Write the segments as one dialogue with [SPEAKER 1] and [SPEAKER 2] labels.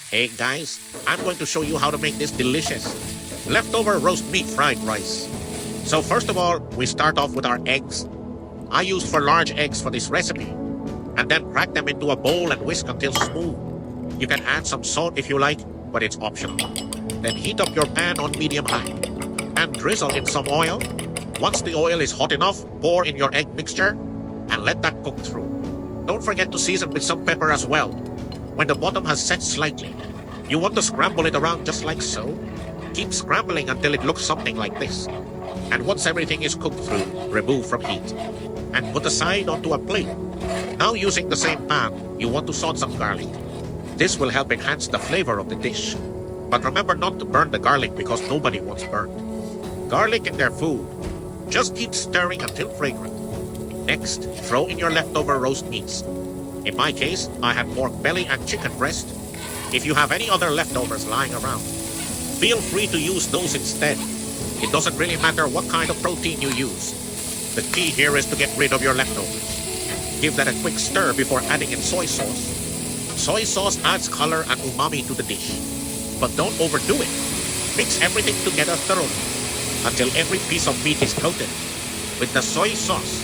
[SPEAKER 1] Hey guys, I'm going to show you how to make this delicious leftover roast meat fried rice. So first of all, we start off with our eggs. I use 4 large eggs for this recipe, and then crack them into a bowl and whisk until smooth. You can add some salt if you like, but it's optional. Then heat up your pan on medium-high and drizzle in some oil. Once the oil is hot enough, pour in your egg mixture and let that cook through. Don't forget to season with some pepper as well. When the bottom has set slightly, you want to scramble it around just like so. Keep scrambling until it looks something like this. And once everything is cooked through, remove from heat and put aside onto a plate. Now using the same pan, you want to saute some garlic. This will help enhance the flavor of the dish. But remember not to burn the garlic because nobody wants burnt. Garlic in their food. Just keep stirring until fragrant. Next, throw in your leftover roast meats. In my case, I had pork belly and chicken breast. If you have any other leftovers lying around, feel free to use those instead. It doesn't really matter what kind of protein you use. The key here is to get rid of your leftovers. Give that a quick stir before adding in soy sauce. Soy sauce adds color and umami to the dish. But don't overdo it. Mix everything together thoroughly until every piece of meat is coated. With the soy sauce,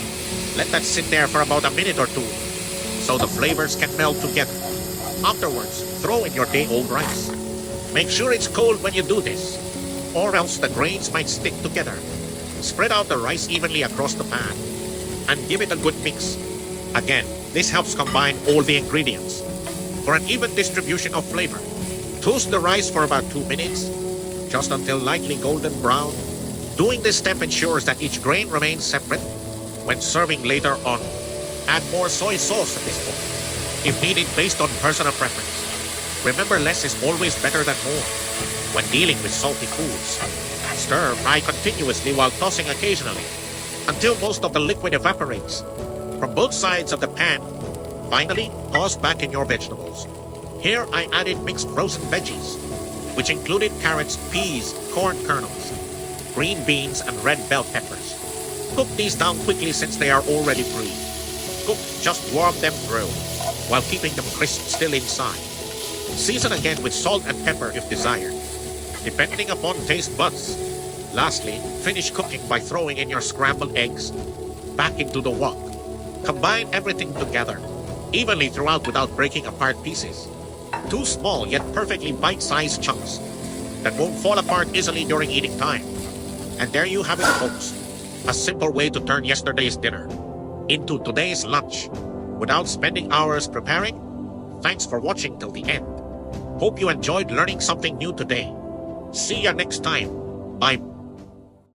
[SPEAKER 1] let that sit there for about a minute or two so the flavors can meld together. Afterwards, throw in your day-old rice. Make sure it's cold when you do this, or else the grains might stick together. Spread out the rice evenly across the pan and give it a good mix. Again, this helps combine all the ingredients. For an even distribution of flavor, toast the rice for about 2 minutes, just until lightly golden brown. Doing this step ensures that each grain remains separate. When serving later on, add more soy sauce at this point, if needed based on personal preference. Remember, less is always better than more when dealing with salty foods. Stir fry continuously while tossing occasionally until most of the liquid evaporates from both sides of the pan. Finally, toss back in your vegetables. Here I added mixed frozen veggies, which included carrots, peas, corn kernels, green beans, and red bell peppers. Cook these down quickly since they are already free. Cook, just warm them through while keeping them crisp still inside. Season again with salt and pepper if desired, depending upon taste buds. Lastly, finish cooking by throwing in your scrambled eggs back into the wok. Combine everything together evenly throughout without breaking apart pieces. 2 small yet perfectly bite-sized chunks that won't fall apart easily during eating time. And there you have it, folks. A simple way to turn yesterday's dinner into today's lunch without spending hours preparing. Thanks for watching till the end. Hope you enjoyed learning something new today. See ya next time. Bye.